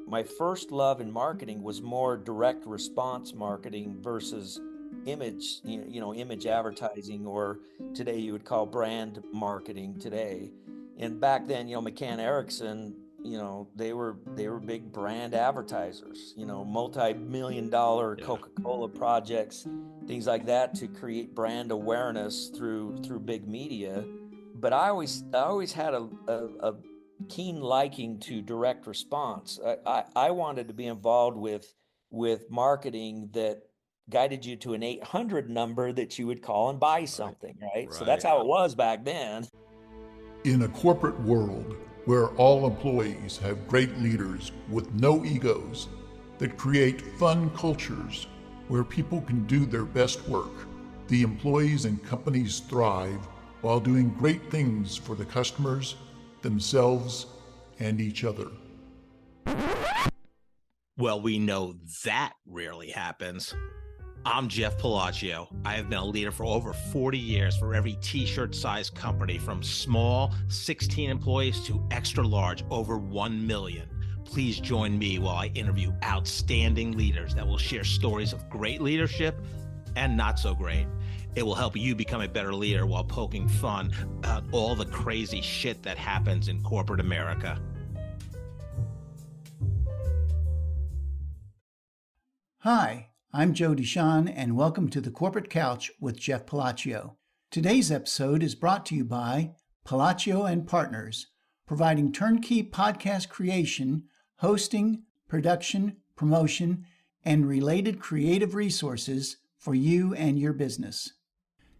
my first love in marketing was more direct response marketing versus image, image advertising, or today you would call brand marketing today. And back then, McCann Erickson, they were big brand advertisers, multi-million dollar Yeah. Coca-Cola projects, things like that to create brand awareness through big media. But I always had a keen liking to direct response. I wanted to be involved with marketing that guided you to an 800 number that you would call and buy Right. something, right? So that's Right. how it was back then. In a corporate world where all employees have great leaders with no egos that create fun cultures where people can do their best work, the employees and companies thrive while doing great things for the customers, themselves, and each other. Well, we know that rarely happens. I'm Jeff Palacio. I have been a leader for over 40 years for every t-shirt size company, from small 16 employees to extra large over 1 million. Please join me while I interview outstanding leaders that will share stories of great leadership and not so great. It will help you become a better leader while poking fun about all the crazy shit that happens in corporate America. Hi, I'm Joe Deshawn, and welcome to the Corporate Couch with Jeff Palacio. Today's episode is brought to you by Palacio and Partners, providing turnkey podcast creation, hosting, production, promotion, and related creative resources for you and your business.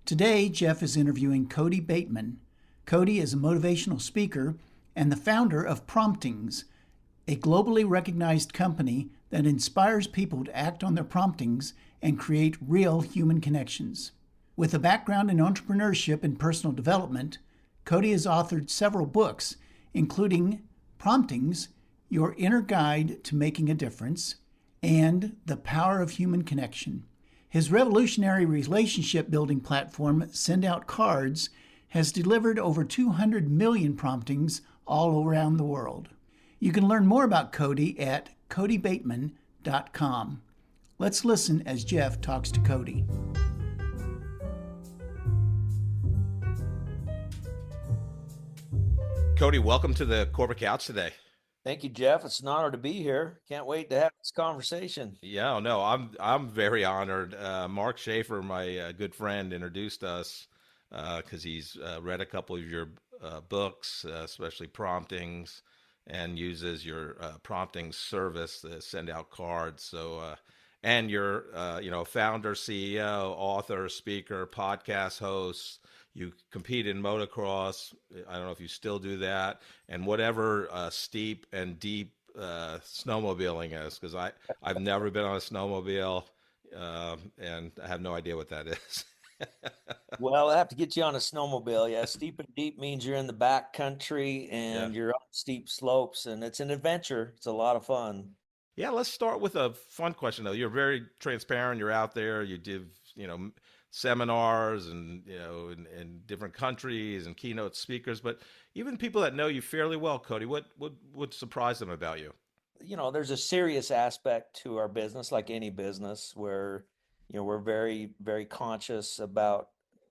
Today, Jeff is interviewing Kody Bateman. Kody is a motivational speaker and the founder of Promptings, a globally recognized company that inspires people to act on their promptings and create real human connections. With a background in entrepreneurship and personal development, Kody has authored several books, including Promptings, Your Inner Guide to Making a Difference, and The Power of Human Connection. His revolutionary relationship building platform, Send Out Cards, has delivered over 200 million promptings all around the world. You can learn more about Kody at kodybateman.com. Let's listen as Jeff talks to Kody. Kody, welcome to the Corporate Couch today. Thank you, Jeff. It's an honor to be here. Can't wait to have this conversation. Yeah, no, I'm very honored. Mark Schaefer, my good friend, introduced us because he's read a couple of your books, especially Promptings, and uses your prompting service to send out cards. So, and you're, founder, CEO, author, speaker, podcast host. You compete in motocross. I don't know if you still do that, and whatever steep and deep snowmobiling is, because I've never been on a snowmobile, and I have no idea what that is. Well, I have to get you on a snowmobile. Yeah, steep and deep means you're in the back country Yeah. and you're on steep slopes, and it's an adventure. It's a lot of fun. Yeah, let's start with a fun question though. You're very transparent. You're out there. You do, seminars and in different countries and keynote speakers. But even people that know you fairly well, Kody, what would surprise them about you? There's a serious aspect to our business, like any business, where we're very, very conscious about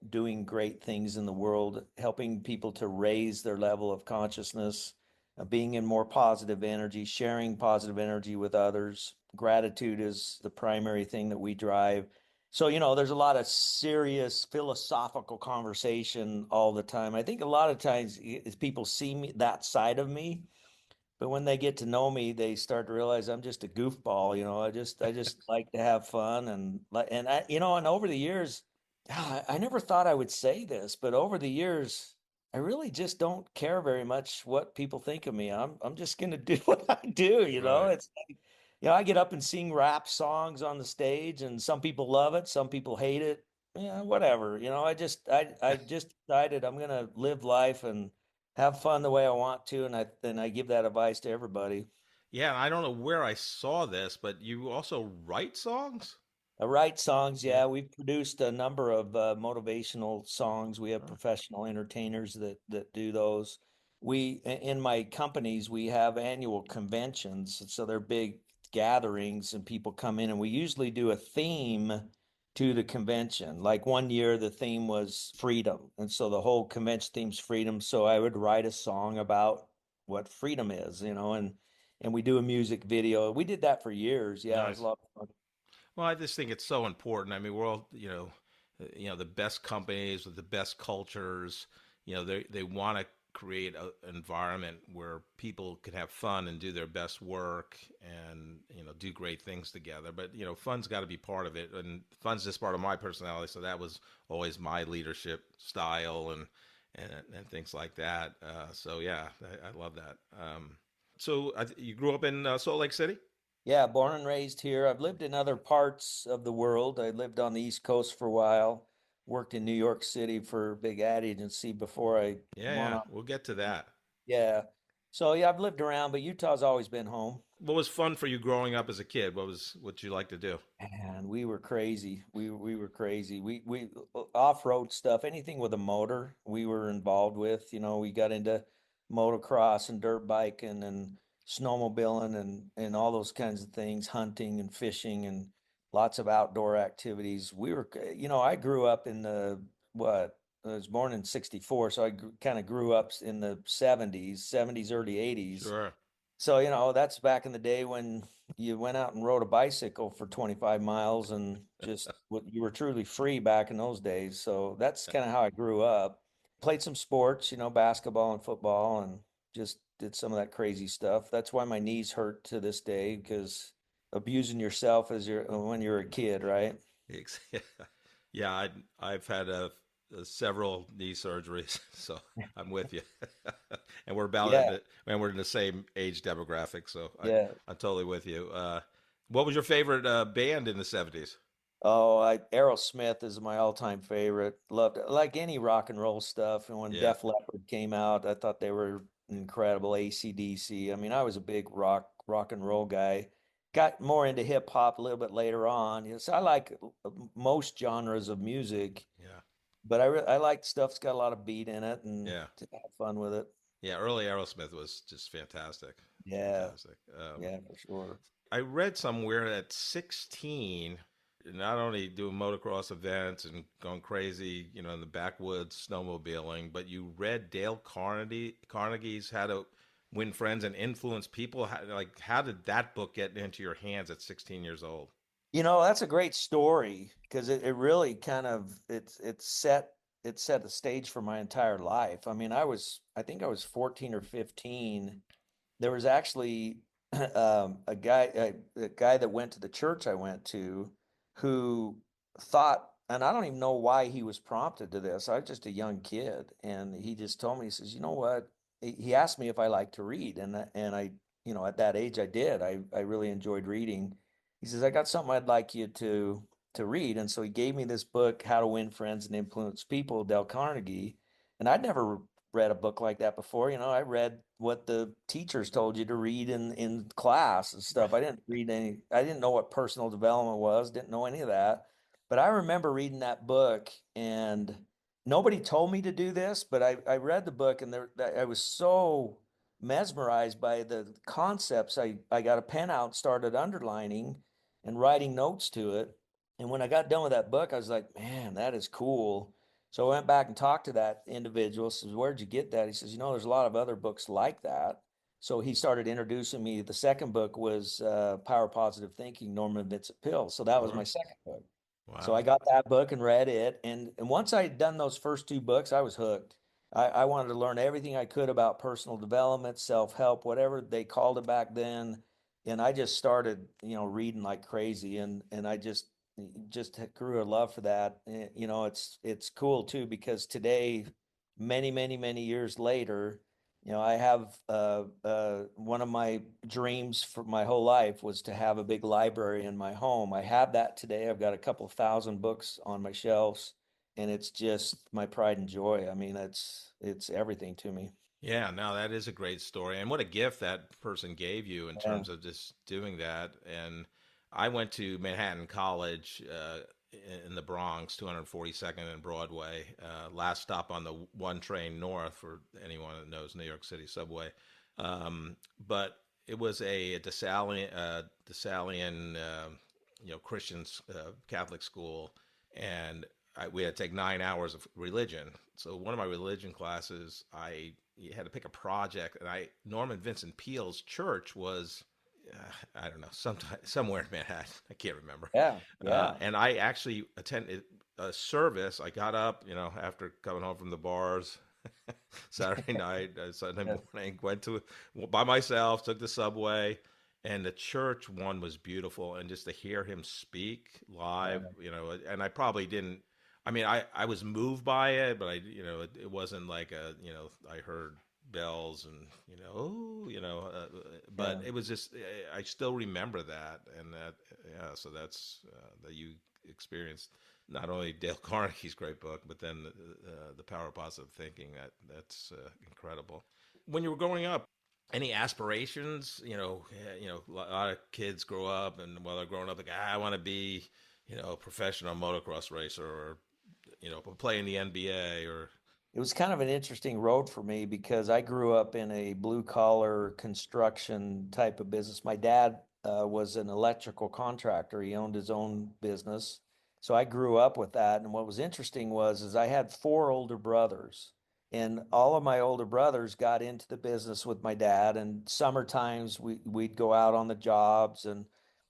doing great things in the world, helping people to raise their level of consciousness, being in more positive energy, sharing positive energy with others. Gratitude is the primary thing that we drive. So, there's a lot of serious philosophical conversation all the time. I think a lot of times people see me, that side of me, but when they get to know me, they start to realize I'm just a goofball. I just like to have fun, and over the years, I never thought I would say this, but over the years, I really just don't care very much what people think of me. I'm just gonna do what I do. Right. It's like, I get up and sing rap songs on the stage, and some people love it, some people hate it. Yeah, whatever. I just decided I'm gonna live life and have fun the way I want to, and I give that advice to everybody. Yeah, and I don't know where I saw this, but you also write songs? I write songs, Yeah. yeah. We've produced a number of motivational songs. We have Oh, professional entertainers that do those. in my companies, we have annual conventions. So they're big gatherings and people come in, and we usually do a theme to the convention. Like one year, the theme was freedom. And so the whole convention theme's freedom. So I would write a song about what freedom is, and we do a music video. We did that for years. Yeah, it was a Nice. lot of fun. Well, I just think it's so important. I mean, we're all, the best companies with the best cultures, they want to create an environment where people can have fun and do their best work and, do great things together. But, fun's got to be part of it. And fun's just part of my personality. So that was always my leadership style and things like that. So, yeah, I love that. You grew up in Salt Lake City? Yeah, born and raised here. I've lived in other parts of the world. I lived on the East Coast for a while, worked in New York City for a big ad agency before I Yeah, went yeah, on. we'll get to that. Yeah. So yeah, I've lived around, but Utah's always been home. What was fun for you growing up as a kid? What you like to do? And we were crazy. We were crazy. We off-road stuff, anything with a motor, we were involved with. We got into motocross and dirt biking and snowmobiling and all those kinds of things, hunting and fishing and lots of outdoor activities. I grew up in the what? I was born in 64, so I kind of grew up in the 70s, early 80s. Sure. So, that's back in the day when you went out and rode a bicycle for 25 miles and you were truly free back in those days. So that's kind of how I grew up. Played some sports, basketball and football, and just did some of that crazy stuff. That's why my knees hurt to this day because abusing yourself when you're a kid, right? Ex- Yeah, I've had several knee surgeries, so I'm with you. And we're about Yeah, and we're in the same age demographic, so yeah. I'm totally with you. What was your favorite band in the '70s? Oh, Aerosmith is my all-time favorite. Loved it. Like any rock and roll stuff. And when Yeah, Def Leppard came out, I thought they were incredible. AC/DC. I mean, I was a big rock and roll guy. Got more into hip hop a little bit later on. So I like most genres of music, yeah, but I like stuff that's got a lot of beat in it and yeah, to have fun with it. yeah. Early Aerosmith was just fantastic, Yeah, fantastic. yeah, for sure. I read somewhere at 16, not only doing motocross events and going crazy, in the backwoods snowmobiling, but you read Dale Carnegie's How to Win Friends and Influence People. How did that book get into your hands at 16 years old? That's a great story because it really kind of it set the stage for my entire life. I mean, I think I was 14 or 15. There was actually a guy that went to the church I went to who thought, and I don't even know why he was prompted to this. I was just a young kid, and he just told me, he says, "You know what?" He asked me if I like to read, and I, at that age I did. I really enjoyed reading. He says, "I got something I'd like you to read," and so he gave me this book, How to Win Friends and Influence People, Dale Carnegie, and I'd never read a book like that before. I read what the teachers told you to read in class and stuff. I didn't know what personal development was, didn't know any of that. But I remember reading that book and nobody told me to do this, but I read the book and I was so mesmerized by the concepts. I got a pen out, started underlining and writing notes to it. And when I got done with that book, I was like, man, that is cool. So I went back and talked to that individual. Says, "Where'd you get that?" He says, "There's a lot of other books like that." So he started introducing me. The second book was Power Positive Thinking, Norman Vincent Peale. So that was my Sure. second book. So I Wow. got that book and read it. And once I had done those first two books, I was hooked. I wanted to learn everything I could about personal development, self-help, whatever they called it back then. And I just started, reading like crazy. And I just grew a love for that. It's cool too because today, many, many, many years later, I have one of my dreams for my whole life was to have a big library in my home. I have that today. I've got a couple thousand books on my shelves, and it's just my pride and joy. I mean, it's everything to me. Yeah, no, that is a great story. And what a gift that person gave you in Yeah. terms of just doing that. And I went to Manhattan College in the Bronx, 242nd and Broadway. Last stop on the one train north for anyone that knows New York City subway. But it was a Thessalian Christian Catholic school, and we had to take 9 hours of religion. So one of my religion classes, I had to pick a project, and Norman Vincent Peale's church was, I don't know, somewhere in Manhattan. I can't remember. Yeah, yeah. And I actually attended a service. I got up, after coming home from the bars Saturday night, Sunday morning, went to by myself, took the subway, and the church one was beautiful. And just to hear him speak live, and I probably didn't. I mean, I was moved by it, but it wasn't like I heard bells and but Yeah. it was just, I still remember that, and that, yeah. So that's that you experienced not only Dale Carnegie's great book, but then the power of positive thinking. That's incredible. When you were growing up, any aspirations? A lot of kids grow up, and while they're growing up, like, I want to be a professional motocross racer, or play in the NBA, or It was kind of an interesting road for me because I grew up in a blue collar construction type of business. My dad was an electrical contractor. He owned his own business. So I grew up with that. And what was interesting is I had four older brothers, and all of my older brothers got into the business with my dad. And summer times we'd go out on the jobs,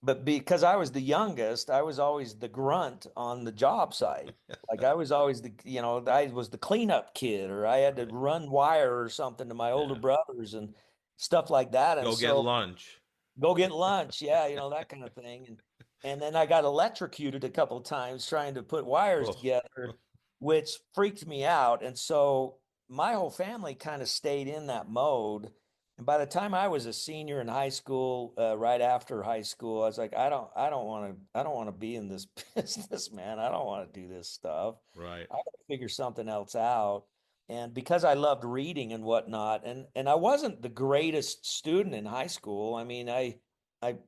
but because I was the youngest, I was always the grunt on the job site. Like I was always I was the cleanup kid, or I had to right? run wire or something to my older Yeah. brothers and stuff like that. And Go get so lunch. go get lunch, yeah, that kind of thing. And then I got electrocuted a couple of times trying to put wires Oh, together, which freaked me out. And so my whole family kind of stayed in that mode. And by the time I was a senior in high school, right after high school, I was like, I don't want to be in this business, man. I don't want to do this stuff. right. I got to figure something else out. And because I loved reading and whatnot, and I wasn't the greatest student in high school. I mean, I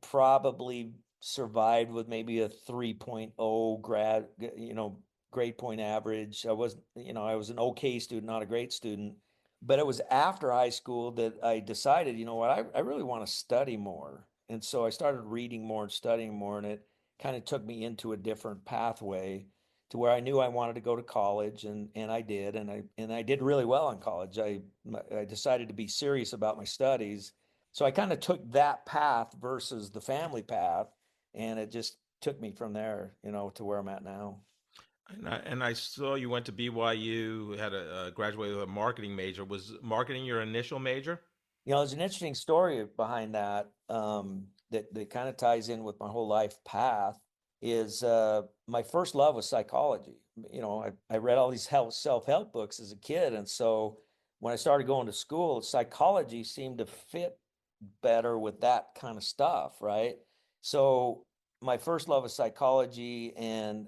probably survived with maybe a 3.0 grade point average. I was an okay student, not a great student. But it was after high school that I decided, you know what, I really want to study more. And so I started reading more and studying more, and it kind of took me into a different pathway to where I knew I wanted to go to college, and I did, and I did really well in college. I decided to be serious about my studies, so I kind of took that path versus the family path, and it just took me from there, to where I'm at now. And I saw you went to BYU, had a graduated with a marketing major. Was marketing your initial major? There's an interesting story behind that, that kind of ties in with my whole life path. Is my first love was psychology. I read all these self-help books as a kid, and so when I started going to school, psychology seemed to fit better with that kind of stuff, right? So my first love is psychology, and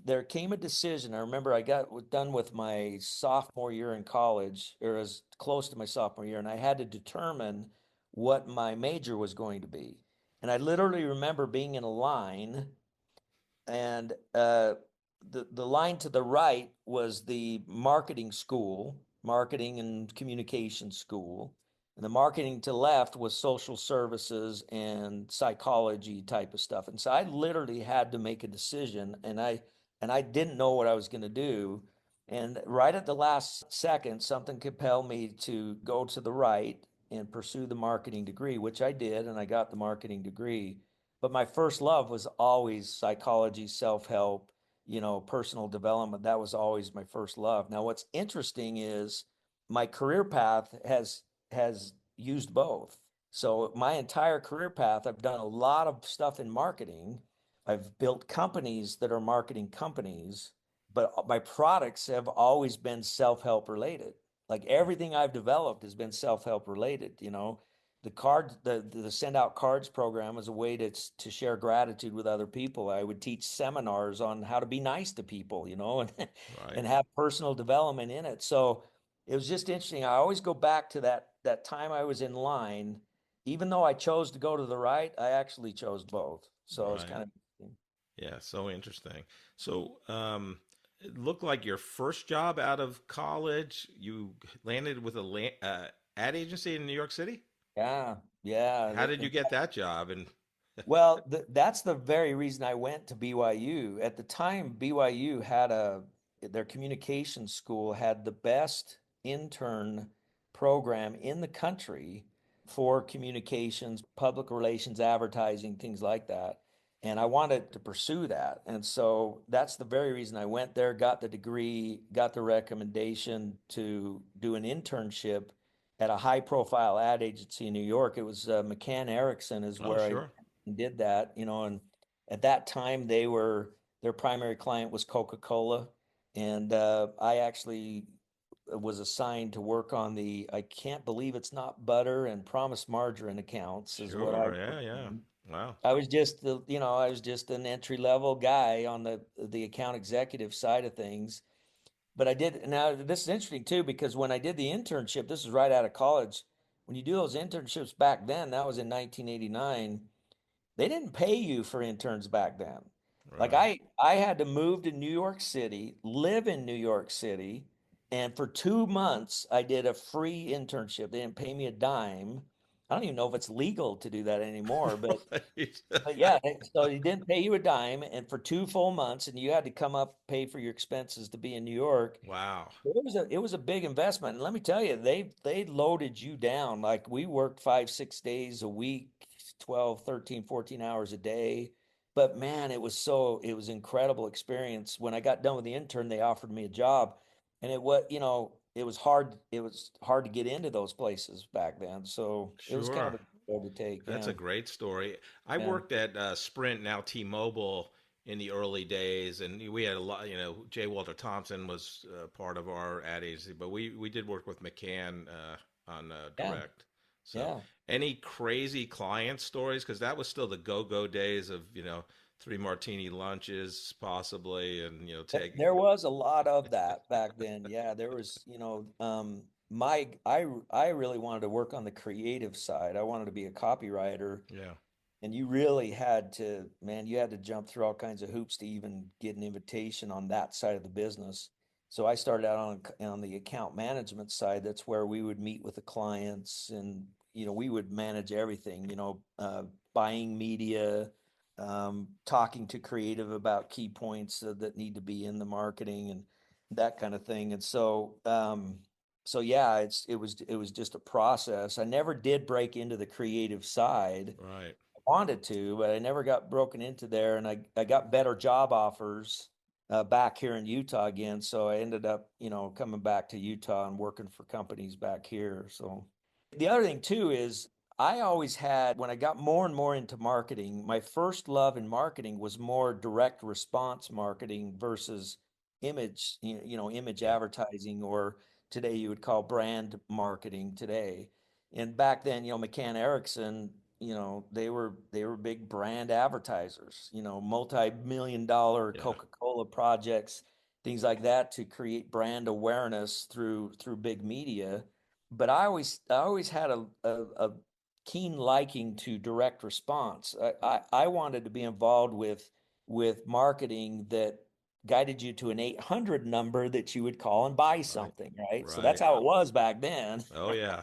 there came a decision. I remember I got done with my sophomore year in college, or as close to my sophomore year, and I had to determine what my major was going to be. And I literally remember being in a line, and the line to the right was the marketing school, marketing and communication school, and the marketing to left was social services and psychology type of stuff. And so I literally had to make a decision, and I didn't know what I was going to do. And right at the last second, something compelled me to go to the right and pursue the marketing degree, which I did, and I got the marketing degree. But my first love was always psychology, self-help, personal development. That was always my first love. Now, what's interesting is my career path has used both. So my entire career path, I've done a lot of stuff in marketing. I've built companies that are marketing companies, but my products have always been self-help related. Like everything I've developed has been self-help related. The send out cards program is a way to share gratitude with other people. I would teach seminars on how to be nice to people, and Right. and have personal development in it. So it was just interesting. I always go back to that time I was in line. Even though I chose to go to the right, I actually chose both. So it's Right. kind of interesting. Yeah, so interesting. So, it looked like your first job out of college, you landed with a ad agency in New York City. Yeah, yeah. How did you get that job? And Well, that's the very reason I went to BYU. At the time, BYU had their communications school had the best intern program in the country for communications, public relations, advertising, things like that. And I wanted to pursue that. And so that's the very reason I went there, got the degree, got the recommendation to do an internship at a high profile ad agency in New York. It was McCann Erickson is oh, where I sure, did that, and at that time their primary client was Coca-Cola, and I actually was assigned to work on the I can't believe it's not butter and promised margarine accounts is what I sure, yeah, worked yeah. on. Wow, I was just I was just an entry level guy on the account executive side of things. But I did now this is interesting too because when I did the internship, this is right out of college. When you do those internships back then, that was in 1989, they didn't pay you for interns back then. Like right. I had to move to New York City, live in New York City, and for 2 months I did a free internship. They didn't pay me a dime. I don't even know if it's legal to do that anymore, Right. but yeah, so he didn't pay you a dime, and for 2 full months, and you had to come up pay for your expenses to be in New York. Wow, It was a big investment, and let me tell you, they loaded you down. Like we worked 5 6 days a week, 12, 13, 14 hours a day. But man, it was incredible experience. When I got done with the intern, they offered me a job, and it was hard to get into those places back then. So it was kind of sure. a road to take. That's Yeah, a great story. I yeah, worked at Sprint, now T-Mobile, in the early days, and we had a lot. J. Walter Thompson was part of our ad agency, but we did work with McCann on yeah, direct. So, yeah. any crazy client stories? Because that was still the go-go days of three martini lunches possibly, and take. There was a lot of that back then. Yeah, there was, I really wanted to work on the creative side. I wanted to be a copywriter, Yeah, and you really had to, man, you had to jump through all kinds of hoops to even get an invitation on that side of the business. So I started out on the account management side. That's where we would meet with the clients, and we would manage everything. Buying media, talking to creative about key points that need to be in the marketing and that kind of thing. And so yeah, it was just a process. I never did break into the creative side. right. Wanted to, but I never got broken into there, and I got better job offers back here in Utah again. So I ended up, coming back to Utah and working for companies back here. So the other thing too is I always had, when I got more and more into marketing, my first love in marketing was more direct response marketing versus image Yeah, advertising, or today you would call brand marketing today. And back then, McCann Erickson, they were big brand advertisers, multi-million dollar yeah. Coca-Cola projects, things like that to create brand awareness through big media. But I always had a keen liking to direct response. I wanted to be involved with marketing that guided you to an 800 number that you would call and buy Right, something, right? So that's right. how it was back then. Oh yeah.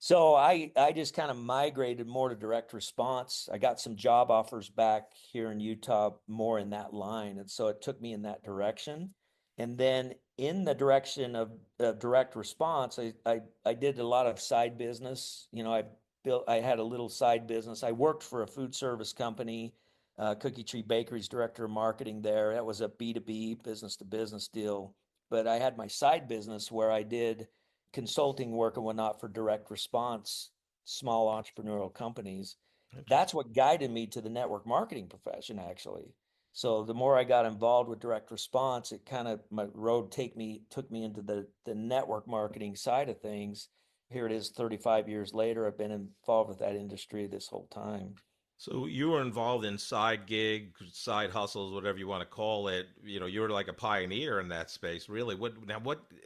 So I just kind of migrated more to direct response. I got some job offers back here in Utah more in that line, and so it took me in that direction. And then in the direction of direct response, I did a lot of side business. I had a little side business. I worked for a food service company, Cookie Tree Bakery's director of marketing there. That was a B2B, business to business deal. But I had my side business where I did consulting work and whatnot for direct response, small entrepreneurial companies. That's Interesting. what guided me to the network marketing profession, actually. So the more I got involved with direct response, it kind of my road took me into the network marketing side of things. Here it is 35 years later. I've been involved with that industry this whole time. So you were involved in side gigs, side hustles, whatever you want to call it. You were like a pioneer in that space, really.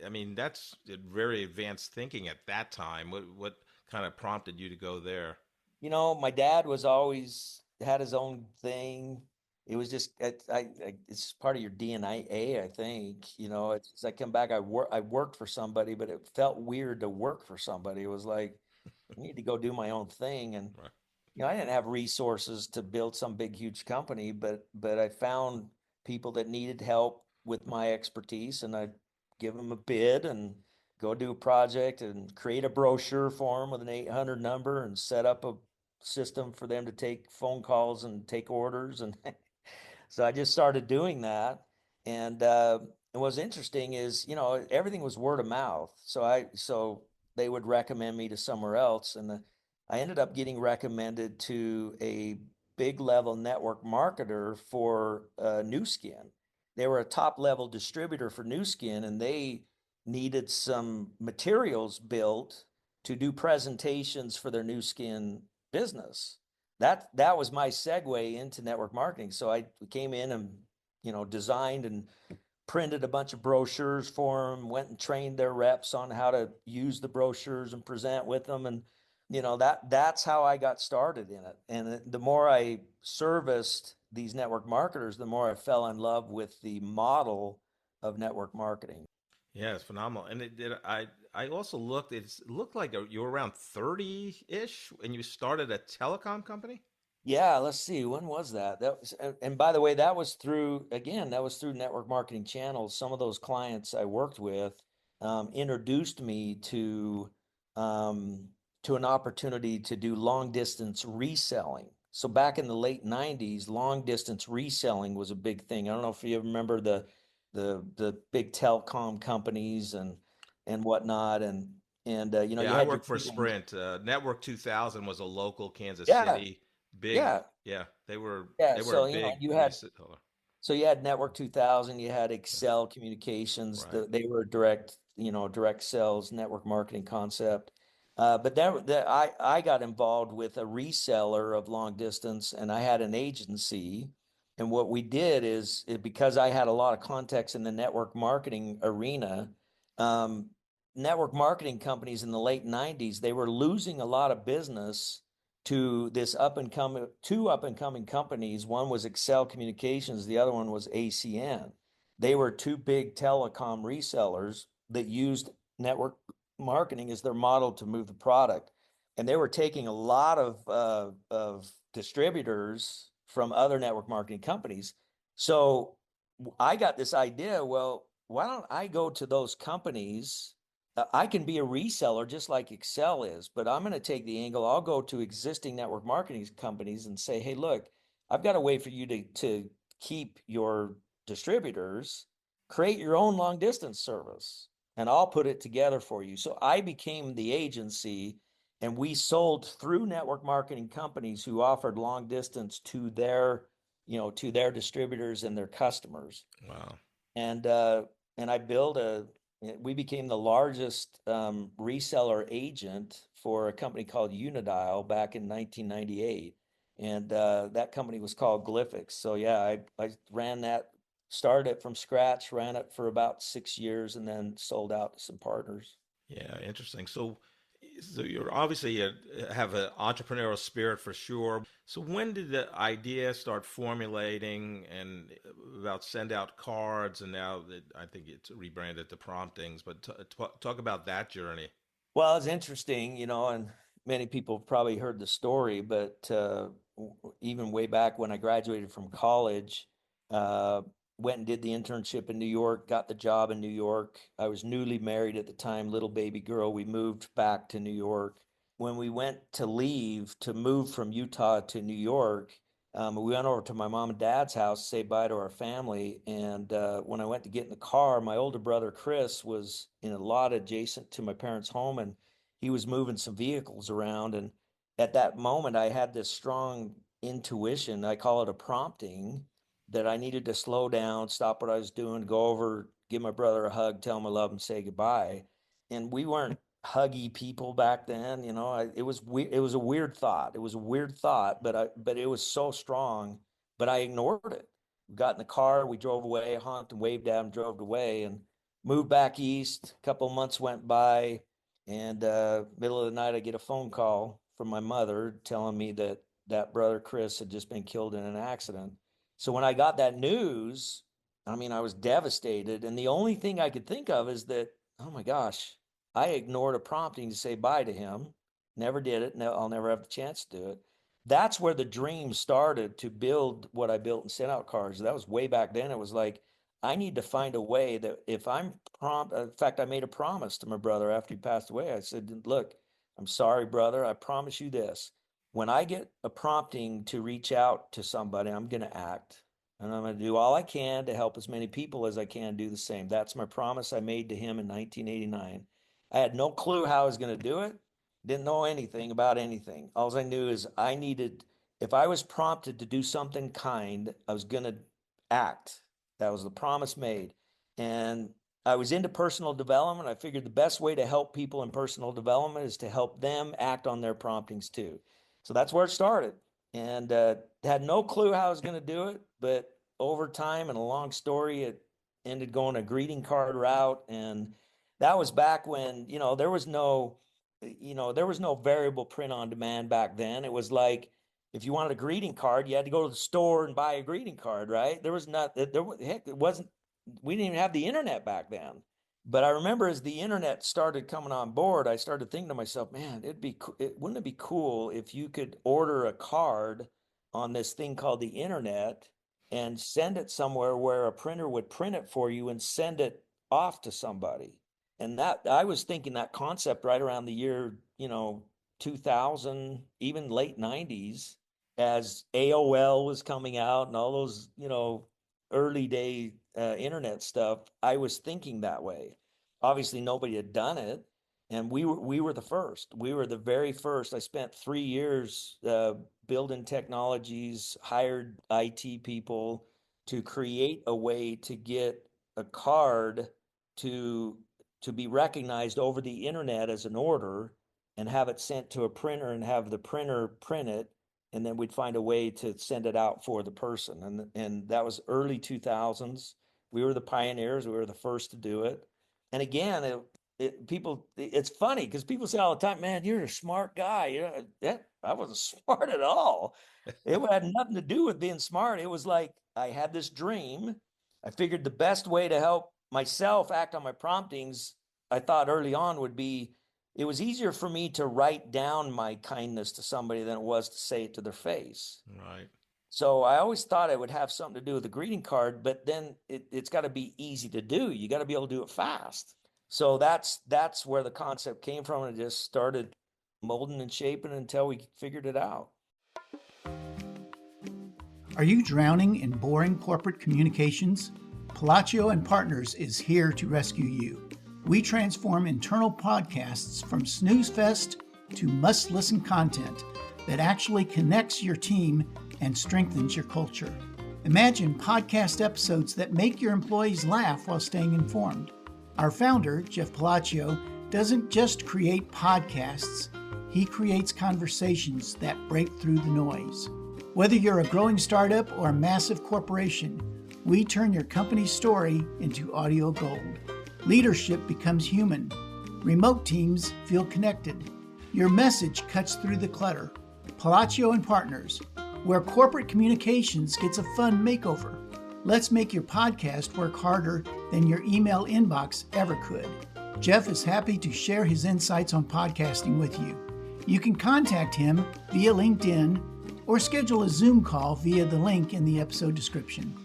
I mean, that's very advanced thinking at that time. What kind of prompted you to go there? My dad was always had his own thing. it was just it's part of your DNA, I think. You know, it's I come back, I worked for somebody, but it felt weird to work for somebody. It was like I need to go do my own thing. And Right. you know, I didn't have resources to build some big huge company, but I found people that needed help with my expertise, and I'd give them a bid and go do a project and create a brochure for them with an 800 number and set up a system for them to take phone calls and take orders. And so I just started doing that. And what's interesting is, you know, everything was word of mouth. So they would recommend me to somewhere else. I ended up getting recommended to a big level network marketer for New Skin. They were a top level distributor for New Skin, and they needed some materials built to do presentations for their New Skin business. That was my segue into network marketing. So I came in and, you know, designed and printed a bunch of brochures for them, went and trained their reps on how to use the brochures and present with them. And, you know, that's how I got started in it. And the more I serviced these network marketers, the more I fell in love with the model of network marketing. Yeah, it's phenomenal. And it did. I also looked. It looked like you were around 30-ish, and you started a telecom company. Yeah, let's see. When was that? That was, and by the way, that was through, again, that was through network marketing channels. Some of those clients I worked with introduced me um, to an opportunity to do long distance reselling. So back in the late 90s, long distance reselling was a big thing. I don't know if you remember the big telecom companies and whatnot, and you know, Yeah, you I had your worked for people. Sprint. Network 2000 was a local Kansas Yeah, City big. yeah, Yeah, yeah. they were a So you know, big you had reseller. So you had Network 2000, you had Yeah, Excel Communications, right. they were direct, you know, direct sales network marketing concept. But I got involved with a reseller of long distance, and I had an agency. And what we did is because I had a lot of context in the network marketing arena, um, network marketing companies in the late 90s, they were losing a lot of business to this two up and coming companies. One was Excel Communications, the other one was ACN. They were two big telecom resellers that used network marketing as their model to move the product, and they were taking a lot of distributors from other network marketing companies. So I got this idea. Well, why don't I go to those companies? I can be a reseller just like Excel is, but I'm going to take the angle. I'll go to existing network marketing companies and say, hey, look, I've got a way for you to keep your distributors, create your own long distance service, and I'll put it together for you. So I became the agency, and we sold through network marketing companies who offered long distance to their, you know, to their distributors and their customers. Wow. And and I built we became the largest reseller agent for a company called Unidial back in 1998. And that company was called Glyphix. So yeah, I ran that, started it from scratch, ran it for about 6 years, and then sold out to some partners. Yeah, interesting. So you're obviously have an entrepreneurial spirit for sure. So when did the idea start formulating and about send out cards, and now that I think it's rebranded to Promptings, but talk about that journey. Well, it's interesting, you know, and many people have probably heard the story, but even way back when I graduated from college, uh, went and did the internship in New York, got the job in New York. I was newly married at the time, little baby girl. We moved back to New York. When we went to leave to move from Utah to New York, we went over to my mom and dad's house to say bye to our family. And when I went to get in the car, my older brother Chris was in a lot adjacent to my parents' home, and he was moving some vehicles around. And at that moment, I had this strong intuition. I call it a prompting that I needed to slow down, stop what I was doing, go over, give my brother a hug, tell him I love him, say goodbye. And we weren't huggy people back then. You know, it was it was a weird thought. It was a weird thought, but it was so strong. But I ignored it. We got in the car, we drove away, honked and waved at him, drove away, and moved back east. A couple of months went by, and middle of the night, I get a phone call from my mother telling me that brother Chris had just been killed in an accident. So when I got that news, I mean, I was devastated. And the only thing I could think of is that, oh my gosh, I ignored a prompting to say bye to him. Never did it. No, I'll never have the chance to do it. That's where the dream started to build what I built and sent out cards. That was way back then. It was like, I need to find a way that if I'm prompt, in fact, I made a promise to my brother after he passed away. I said, look, I'm sorry, brother. I promise you this. When I get a prompting to reach out to somebody, I'm going to act. And I'm going to do all I can to help as many people as I can do the same. That's my promise I made to him in 1989. I had no clue how I was going to do it. Didn't know anything about anything. All I knew is I needed, if I was prompted to do something kind, I was going to act. That was the promise made. And I was into personal development. I figured the best way to help people in personal development is to help them act on their promptings too. So that's where it started. And had no clue how I was going to do it. But over time and a long story, it ended going a greeting card route. And that was back when, there was no variable print on demand back then. It was like, if you wanted a greeting card, you had to go to the store and buy a greeting card, right? There was not, heck, it wasn't, we didn't even have the internet back then. But I remember as the internet started coming on board, I started thinking to myself, man, wouldn't it be cool if you could order a card on this thing called the internet and send it somewhere where a printer would print it for you and send it off to somebody. And that I was thinking that concept right around the year, 2000, even late 90s, as AOL was coming out and all those, early day internet stuff. I was thinking that way. Obviously, nobody had done it, and we were the first. We were the very first. I spent 3 years building technologies, hired IT people to create a way to get a card to be recognized over the internet as an order and have it sent to a printer and have the printer print it, and then we'd find a way to send it out for the person. And that was early 2000s. We were the pioneers. We were the first to do it. And again, it's funny because people say all the time, man, you're a smart guy. I wasn't smart at all. It had nothing to do with being smart. It was like I had this dream. I figured the best way to help myself act on my promptings, I thought early on, would be, it was easier for me to write down my kindness to somebody than it was to say it to their face. Right. So I always thought it would have something to do with the greeting card, but then it's got to be easy to do. You got to be able to do it fast. So that's where the concept came from, and it just started molding and shaping until we figured it out. Are you drowning in boring corporate communications? Palacio and Partners is here to rescue you. We transform internal podcasts from snooze fest to must-listen content that actually connects your team and strengthens your culture. Imagine podcast episodes that make your employees laugh while staying informed. Our founder, Jeff Palacio, doesn't just create podcasts, he creates conversations that break through the noise. Whether you're a growing startup or a massive corporation, we turn your company's story into audio gold. Leadership becomes human. Remote teams feel connected. Your message cuts through the clutter. Palacio and Partners, where corporate communications gets a fun makeover. Let's make your podcast work harder than your email inbox ever could. Jeff is happy to share his insights on podcasting with you. You can contact him via LinkedIn or schedule a Zoom call via the link in the episode description.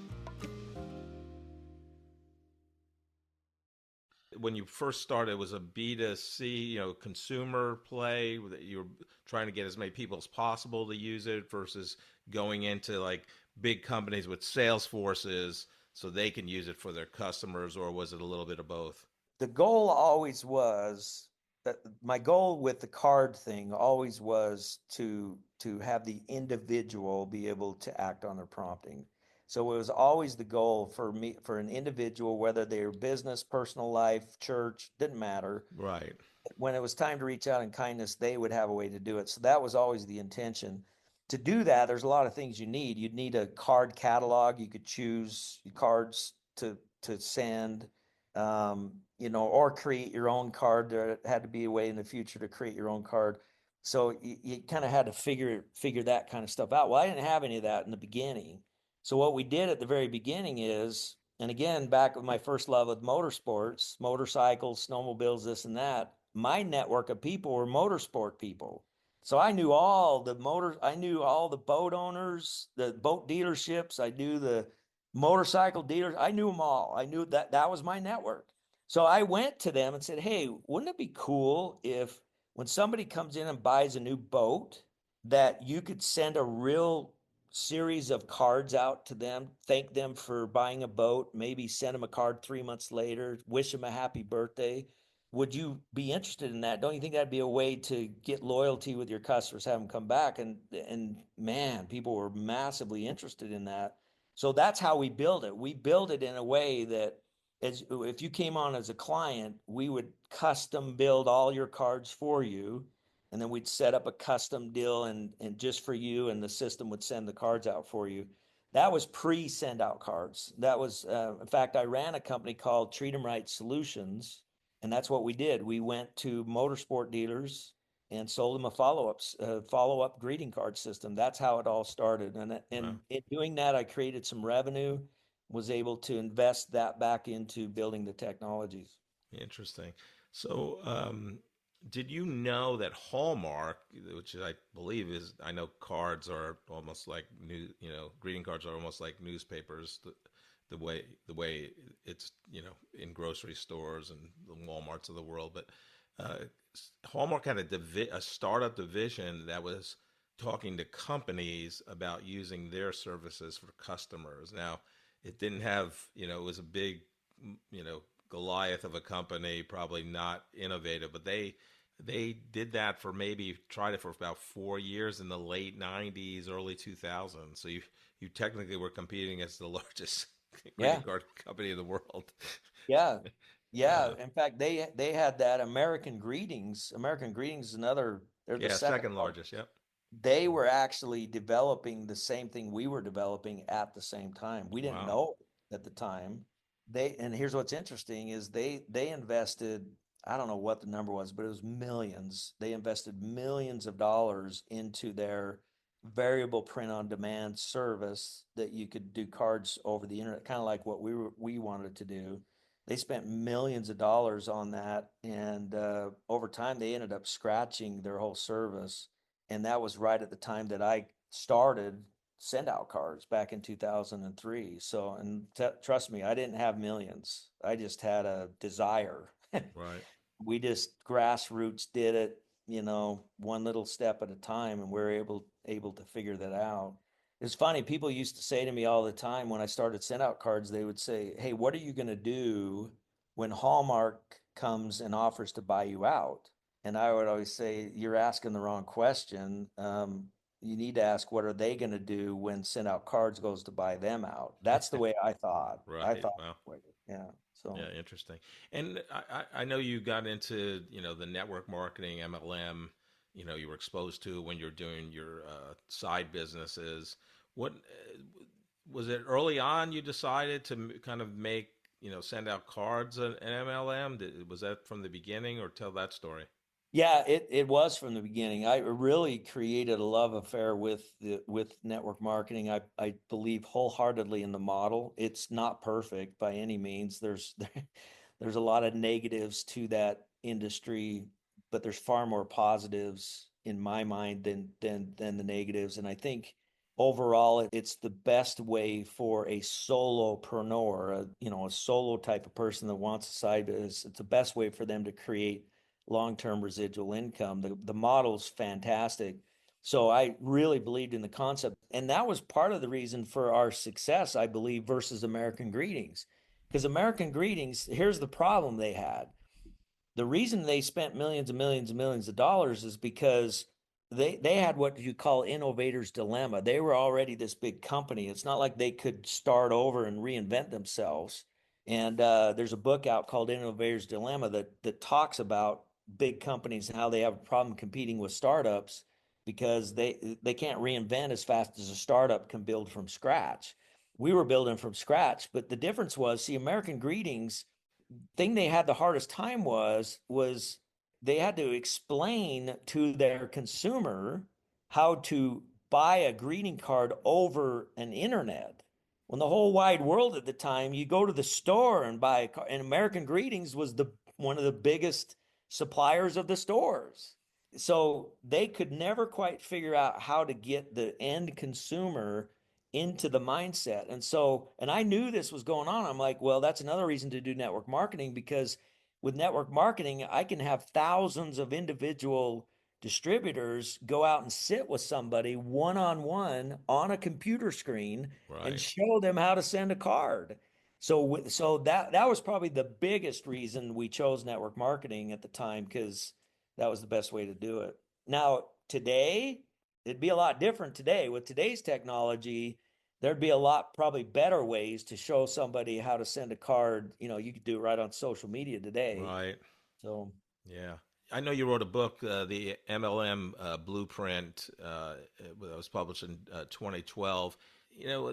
When you first started, it was a B2C, consumer play that you were trying to get as many people as possible to use it versus going into like big companies with sales forces so they can use it for their customers, or was it a little bit of both? The goal always was that my goal with the card thing always was to have the individual be able to act on their prompting. So it was always the goal for me, for an individual, whether they were business, personal life, church, didn't matter. Right. When it was time to reach out in kindness, they would have a way to do it. So that was always the intention. To do that, there's a lot of things you need. You'd need a card catalog. You could choose cards to send, or create your own card. There had to be a way in the future to create your own card. So you kind of had to figure that kind of stuff out. Well, I didn't have any of that in the beginning. So what we did at the very beginning is, and again, back with my first love with motorsports, motorcycles, snowmobiles, this and that, my network of people were motorsport people. So I knew all the boat owners, the boat dealerships, I knew the motorcycle dealers, I knew them all. I knew that was my network. So I went to them and said, "Hey, wouldn't it be cool if when somebody comes in and buys a new boat, that you could send a real series of cards out to them, thank them for buying a boat, maybe send them a card 3 months later, wish them a happy birthday. Would you be interested in that? Don't you think that'd be a way to get loyalty with your customers, have them come back?" And man, people were massively interested in that. So that's how we build it. We build it in a way that as if you came on as a client, we would custom build all your cards for you, and then we'd set up a custom deal and just for you, and the system would send the cards out for you. That was pre send out cards. That was in fact, I ran a company called Treat 'em Right Solutions, and that's what we did. We went to motorsport dealers and sold them a follow up greeting card system. That's how it all started. And Wow. in doing that, I created some revenue, was able to invest that back into building the technologies. Interesting. So, did you know that Hallmark, which I believe is, I know cards are almost like greeting cards are almost like newspapers, the way it's, in grocery stores and the Walmarts of the world, but uh, Hallmark had a startup division that was talking to companies about using their services for customers. Now, it didn't have, it was a big, you know, Goliath of a company, probably not innovative, but they did that for maybe tried it for about 4 years in the late '90s, early 2000s. So you technically were competing against the largest greeting Yeah. card company in the world. Yeah. Yeah. Uh, In fact, they had that American Greetings. American Greetings is another, they're the yeah, second second largest. largest. Yep. They were actually developing the same thing we were developing at the same time. We didn't Wow. know at the time. And here's what's interesting is they invested, I don't know what the number was, but it was millions. They invested millions of dollars into their variable print on demand service that you could do cards over the internet, kind of like what we wanted to do. They spent millions of dollars on that, and over time they ended up scratching their whole service. And that was right at the time that I started send out cards back in 2003. So, and trust me, I didn't have millions. I just had a desire. Right. We just grassroots did it, one little step at a time, and we're able to figure that out. It's funny, people used to say to me all the time when I started send out cards, they would say, "Hey, what are you going to do when Hallmark comes and offers to buy you out?" And I would always say, "You're asking the wrong question. You need to ask, what are they going to do when send out cards goes to buy them out?" That's the way I thought. I Right. thought, Wow. yeah. So Yeah, interesting. And I know you got into, the network marketing, MLM, you were exposed to when you're doing your side businesses. What was it early on you decided to kind of make, send out cards an MLM? Was that from the beginning, or tell that story? yeah, it was from the beginning. I really created a love affair with network marketing. I believe wholeheartedly in the model. It's not perfect by any means. There's a lot of negatives to that industry, but there's far more positives in my mind than the negatives. And I think overall it's the best way for a solopreneur, a solo type of person that wants a side business. It's the best way for them to create long-term residual income. The model's fantastic. So I really believed in the concept. And that was part of the reason for our success, I believe, versus American Greetings. Because American Greetings, here's the problem they had. The reason they spent millions and millions and millions of dollars is because they had what you call innovator's dilemma. They were already this big company. It's not like they could start over and reinvent themselves. And there's a book out called Innovator's Dilemma that talks about big companies and how they have a problem competing with startups because they can't reinvent as fast as a startup can build from scratch. We were building from scratch, but the difference was, see, American Greetings thing they had the hardest time was they had to explain to their consumer how to buy a greeting card over an internet. Well, the whole wide world at the time, you go to the store and buy a car, and American Greetings was the one of the biggest suppliers of the stores. So they could never quite figure out how to get the end consumer into the mindset. And so, and I knew this was going on. I'm like, well, that's another reason to do network marketing, because with network marketing, I can have thousands of individual distributors go out and sit with somebody one on one on a computer screen and Right. show them how to send a card. So that was probably the biggest reason we chose network marketing at the time, because that was the best way to do it. Now, today, it'd be a lot different today. With today's technology, there'd be a lot probably better ways to show somebody how to send a card. You could do it right on social media today. Right. So Yeah. I know you wrote a book, the MLM Blueprint, that was published in 2012.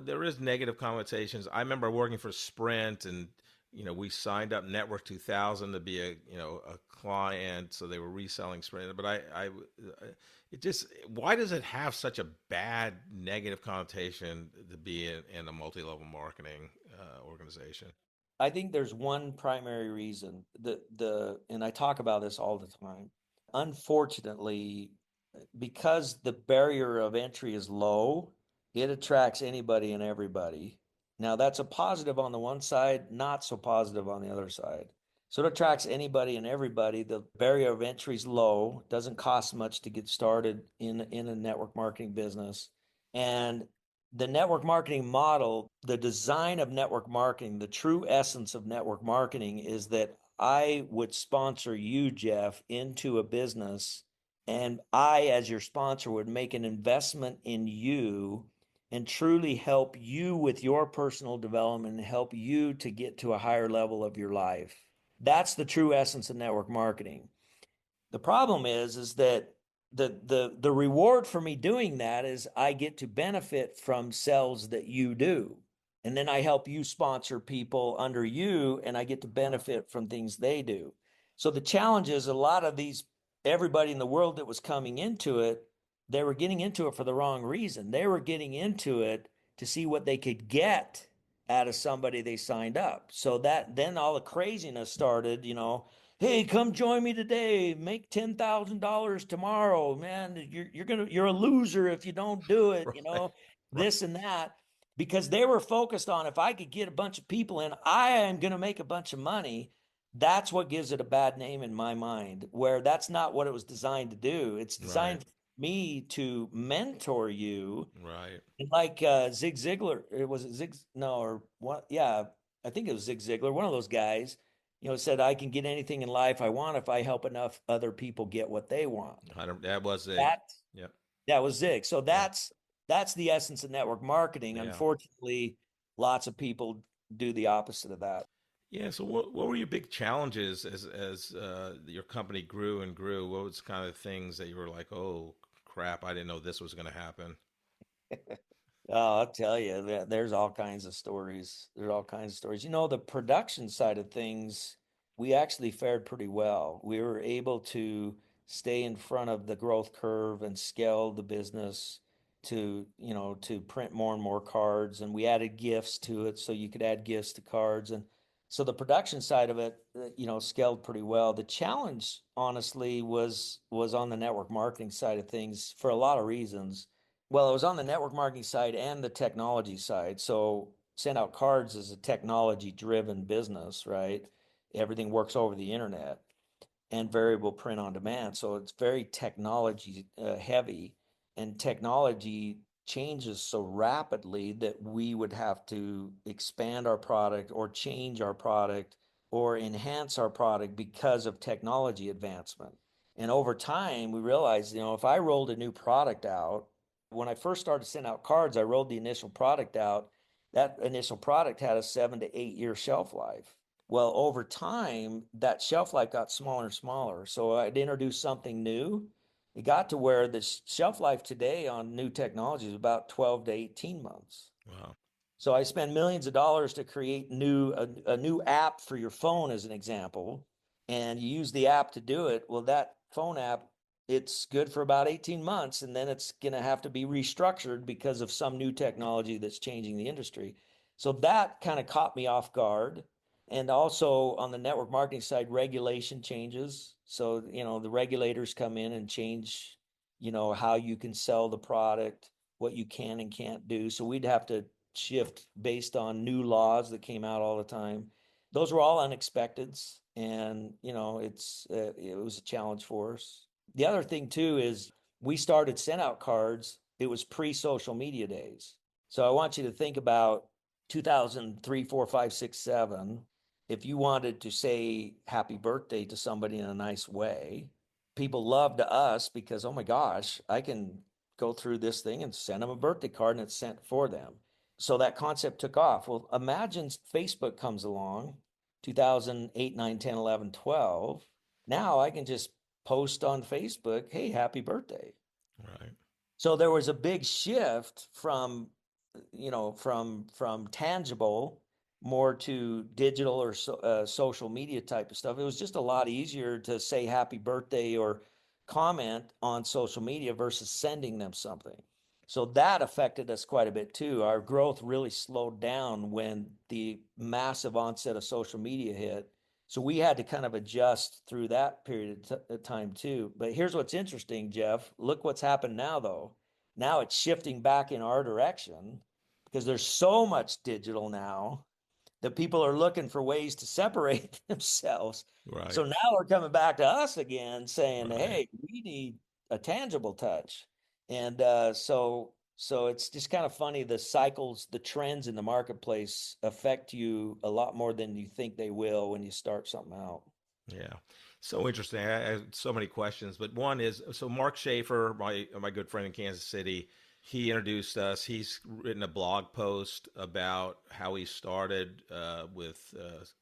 There is negative connotations. I remember working for Sprint, and we signed up Network 2000 to be a client, so they were reselling Sprint. But it just, why does it have such a bad negative connotation to be in a multi-level marketing organization? I think there's one primary reason. And I talk about this all the time. Unfortunately, because the barrier of entry is low, it attracts anybody and everybody. Now, that's a positive on the one side, not so positive on the other side. So it attracts anybody and everybody. The barrier of entry is low, doesn't cost much to get started in a network marketing business. And the network marketing model, the design of network marketing, the true essence of network marketing is that I would sponsor you, Jeff, into a business, and I, as your sponsor, would make an investment in you and truly help you with your personal development and help you to get to a higher level of your life. That's the true essence of network marketing. The problem is that the reward for me doing that is I get to benefit from sales that you do. And then I help you sponsor people under you, and I get to benefit from things they do. So the challenge is a lot of these, everybody in the world that was coming into it, they were getting into it for the wrong reason. They were getting into it to see what they could get out of somebody they signed up. So that then all the craziness started, hey, come join me today, make $10,000 tomorrow, man. You're a loser if you don't do it, Right. Right. this and that, because they were focused on, if I could get a bunch of people in, I am going to make a bunch of money. That's what gives it a bad name in my mind, where that's not what it was designed to do. It's Right. designed for me to mentor you. Right. And like Zig Ziglar, it was Zig, no, or what? Yeah, I think it was Zig Ziglar, one of those guys, said, I can get anything in life I want if I help enough other people get what they want. That was a, That yep. that was Zig. So Yeah. that's the essence of network marketing. Yeah. Unfortunately, lots of people do the opposite of that. Yeah. So what were your big challenges as your company grew and grew? What was kind of things that you were like, oh crap, I didn't know this was going to happen? Oh, I'll tell you that there's all kinds of stories. There's all kinds of stories. The production side of things, we actually fared pretty well. We were able to stay in front of the growth curve and scale the business to print more and more cards. And we added gifts to it, so you could add gifts to cards. And so the production side of it, scaled pretty well. The challenge, honestly, was on the network marketing side of things for a lot of reasons. Well, it was on the network marketing side and the technology side. So Send Out Cards is a technology driven business, right? Everything works over the internet and variable print on demand. So it's very technology heavy, and technology changes so rapidly that we would have to expand our product or change our product or enhance our product because of technology advancement. And over time, we realized, if I rolled a new product out, when I first started Send Out Cards, I rolled the initial product out. That initial product had a 7 to 8 year shelf life. Well, over time, that shelf life got smaller and smaller. So I'd introduce something new. It got to where the shelf life today on new technology is about 12 to 18 months. Wow. So I spend millions of dollars to create a new app for your phone, as an example, and you use the app to do it. Well, that phone app, it's good for about 18 months, and then it's going to have to be restructured because of some new technology that's changing the industry. So that kind of caught me off guard. And also on the network marketing side, regulation changes. So, the regulators come in and change, how you can sell the product, what you can and can't do. So we'd have to shift based on new laws that came out all the time. Those were all unexpecteds. And, it was a challenge for us. The other thing too is we started sent out cards. It was pre-social media days. So I want you to think about 2003, 4, 5, 6, 7. If you wanted to say happy birthday to somebody in a nice way, people loved us because, oh my gosh, I can go through this thing and send them a birthday card and it's sent for them. So that concept took off. Well, imagine Facebook comes along, 2008, 9, 10, 11, 12. Now I can just post on Facebook, hey, happy birthday. Right. So there was a big shift from, from tangible more to digital or social media type of stuff. It was just a lot easier to say happy birthday or comment on social media versus sending them something. So that affected us quite a bit too. Our growth really slowed down when the massive onset of social media hit. So we had to kind of adjust through that period of time too. But here's what's interesting, Jeff. Look what's happened now, though. Now it's shifting back in our direction because there's so much digital now that people are looking for ways to separate themselves. Right. So now we're coming back to us again saying, Right. hey, we need a tangible touch. And so it's just kind of funny, the cycles, the trends in the marketplace affect you a lot more than you think they will when you start something out. Yeah. So interesting. I have so many questions, but one is, so Mark Schaefer, my good friend in Kansas City, he introduced us. He's written a blog post about how he started with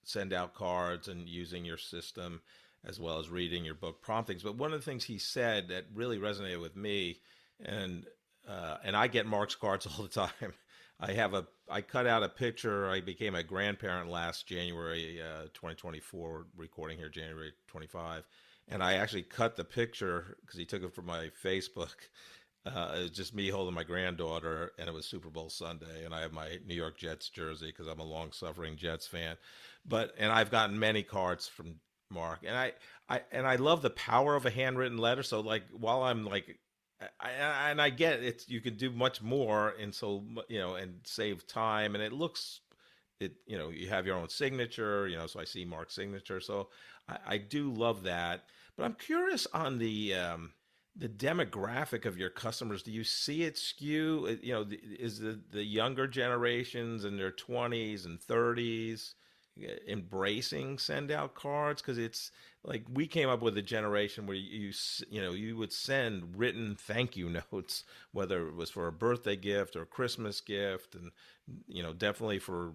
send out cards and using your system, as well as reading your book Promptings. But one of the things he said that really resonated with me, and I get Mark's cards all the time. I cut out a picture. I became a grandparent last January 2024, recording here January 25. And I actually cut the picture because he took it from my Facebook. It was just me holding my granddaughter, and it was Super Bowl Sunday, and I have my New York Jets jersey because I'm a long-suffering Jets fan. And I've gotten many cards from Mark, and I love the power of a handwritten letter. So like while I'm like, I get it, you can do much more, and so and save time, and you have your own signature, so I see Mark's signature, so I do love that. But I'm curious on the demographic of your customers. Do you see it skew? Is the younger generations in their 20s and 30s embracing send out cards? Because it's like we came up with a generation where you would send written thank you notes, whether it was for a birthday gift or a Christmas gift, and definitely for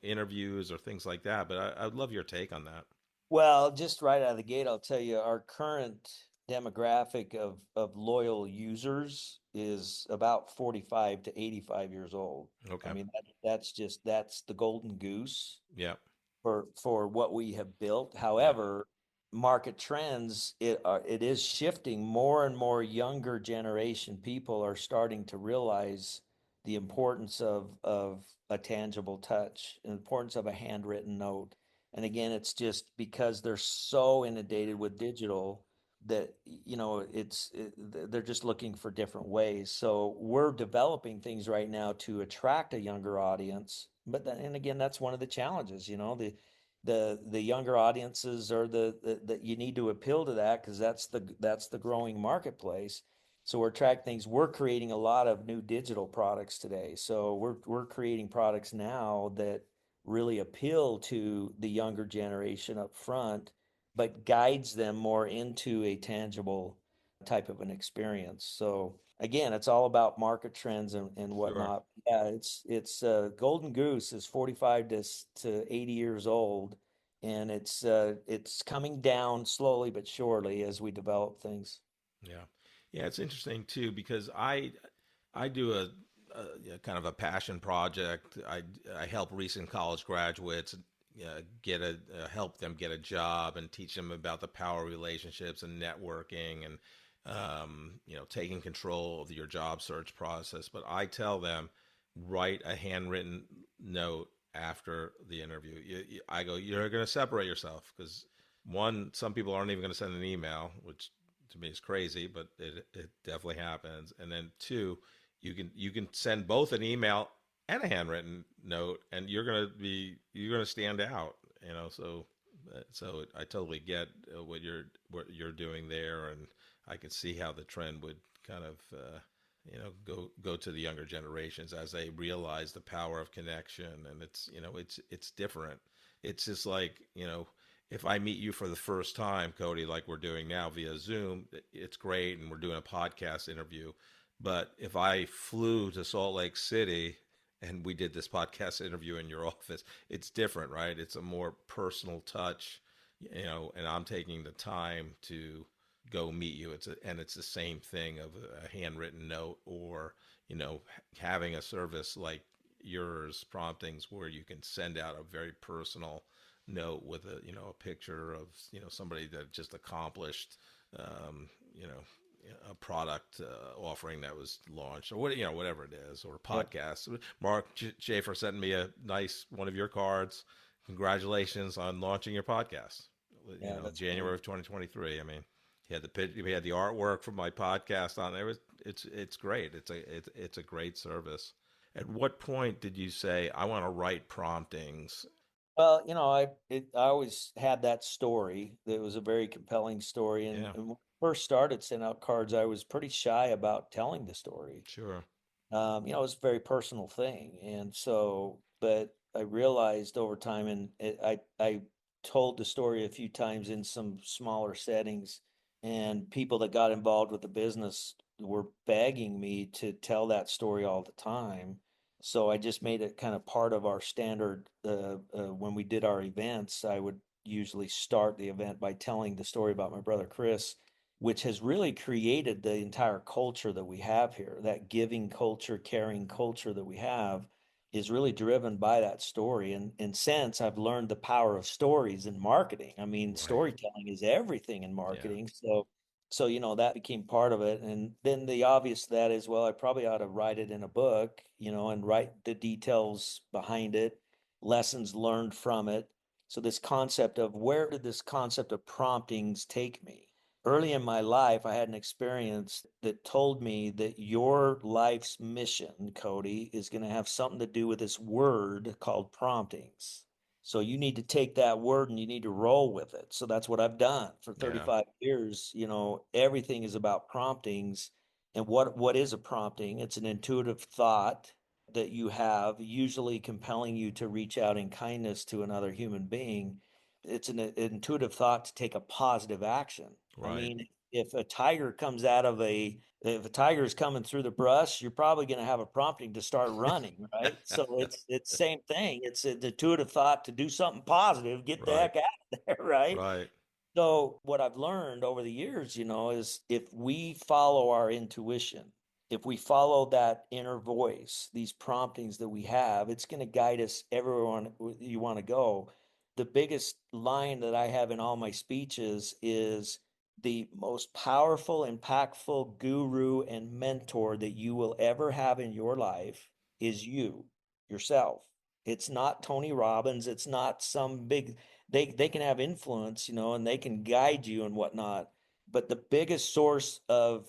interviews or things like that. But I'd love your take on that. Well, just right out of the gate, I'll tell you our current demographic of loyal users is about 45 to 85 years old. Okay. I mean, that's the golden goose Yeah. for what we have built. However, market trends, it is shifting. More and more younger generation people are starting to realize the importance of a tangible touch, the importance of a handwritten note. And again, it's just because they're so inundated with digital that they're just looking for different ways. So we're developing things right now to attract a younger audience. But then, and again, that's one of the challenges. The younger audiences are the you need to appeal to that because that's the growing marketplace. So we're tracking things. We're creating a lot of new digital products today. So we're creating products now that really appeal to the younger generation up front, but guides them more into a tangible type of an experience. So again, it's all about market trends and Sure. whatnot. Yeah, it's Golden Goose is 45 to 80 years old, and it's coming down slowly but surely as we develop things. Yeah. Yeah, it's interesting too because I do kind of a passion project. I help recent college graduates help them get a job and teach them about the power of relationships and networking and taking control of your job search process. But I tell them, write a handwritten note after the interview. I go, you're going to separate yourself because one, some people aren't even going to send an email, which to me is crazy, but it definitely happens. And then two, you can send both an email and a handwritten note, and you're going to stand out. So I totally get what you're doing there, and I can see how the trend would kind of go to the younger generations as they realize the power of connection, and it's different. It's just like, if I meet you for the first time, Kody, like we're doing now via Zoom, it's great, and we're doing a podcast interview. But if I flew to Salt Lake City and we did this podcast interview in your office, it's different, right? It's a more personal touch, and I'm taking the time to go meet you. It's the same thing of a handwritten note, or, having a service like yours, Promptings, where you can send out a very personal note with a picture of, somebody that just accomplished, you know, a product offering that was launched, or whatever it is, or a Yep. podcast. Mark Schaefer sent me a nice one of your cards. Congratulations on launching your podcast. Yeah, that's January great. of 2023. I mean, he had the artwork from my podcast on there. It's great. It's a great service. At what point did you say, I want to write Promptings? Well, I always had that story. That was a very compelling story, and, Yeah, and when I first started sending out cards, I was pretty shy about telling the story. sure. It was a very personal thing, and so, but I realized over time, and I told the story a few times in some smaller settings, and people that got involved with the business were begging me to tell that story all the time. So I just made it kind of part of our standard. When we did our events, I would usually start the event by telling the story about my brother Chris, which has really created the entire culture that we have here. That giving culture, caring culture that we have is really driven by that story. And since I've learned the power of stories in marketing, I mean, Right. storytelling is everything in Yeah. marketing. So that became part of it. And then the obvious that is, well, I probably ought to write it in a book, and write the details behind it, lessons learned from it. So this concept of, where did this concept of promptings take me? Early in my life, I had an experience that told me that your life's mission, Kody, is going to have something to do with this word called promptings. So you need to take that word and you need to roll with it. So that's what I've done for Yeah. 35 years. Everything is about promptings. And what is a prompting? It's an intuitive thought that you have, usually compelling you to reach out in kindness to another human being. It's an intuitive thought to take a positive action. I Right. mean, if a tiger is coming through the brush, you're probably going to have a prompting to start running, right? So it's same thing. It's an intuitive thought to do something positive, get the Right. heck out of there, right? Right. So what I've learned over the years, is if we follow our intuition, if we follow that inner voice, these promptings that we have, it's going to guide us everyone you want to go. The biggest line that I have in all my speeches is, the most powerful, impactful guru and mentor that you will ever have in your life is you, yourself. It's not Tony Robbins. It's not some big, they can have influence, and they can guide you and whatnot. But the biggest source of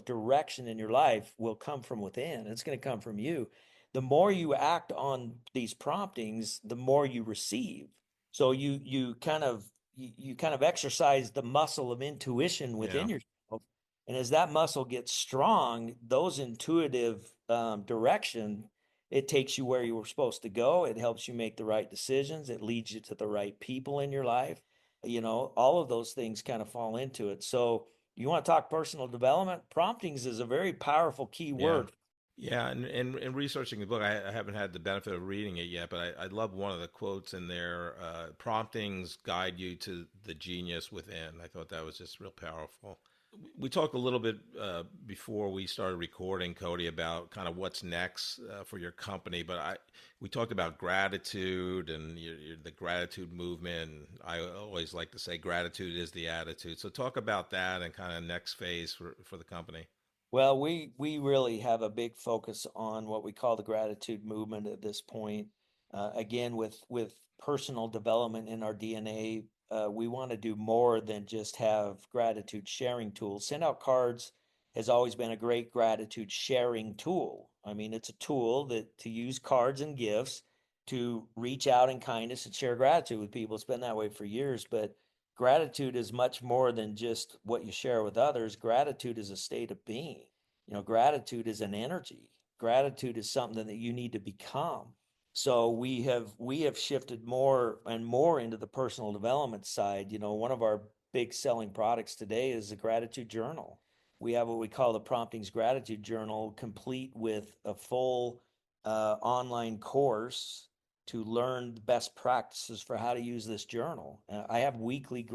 direction in your life will come from within. It's going to come from you. The more you act on these promptings, the more you receive. So you kind of exercise the muscle of intuition Yeah. within yourself. And as that muscle gets strong, those intuitive direction, it takes you where you were supposed to go. It helps you make the right decisions. It leads you to the right people in your life. All of those things kind of fall into it. So you want to talk personal development? Promptings is a very powerful key Yeah. word. Yeah, and researching the book, I haven't had the benefit of reading it yet, but I love one of the quotes in there. Promptings guide you to the genius within. I thought that was just real powerful. We talked a little bit before we started recording, Kody, about kind of what's next for your company. But we talked about gratitude and the gratitude movement. And I always like to say gratitude is the attitude. So talk about that and kind of next phase for the company. Well, we really have a big focus on what we call the gratitude movement at this point. Again, with personal development in our DNA, we want to do more than just have gratitude sharing tools. Send out cards has always been a great gratitude sharing tool. I mean, it's a tool that to use cards and gifts to reach out in kindness and share gratitude with people. It's been that way for years, but gratitude is much more than just what you share with others. Gratitude is a state of being. Gratitude is an energy. Gratitude is something that you need to become. So we have shifted more and more into the personal development side. One of our big selling products today is a gratitude journal. We have what we call the Promptings Gratitude Journal, complete with a full online course to learn the best practices for how to use this journal. I have weekly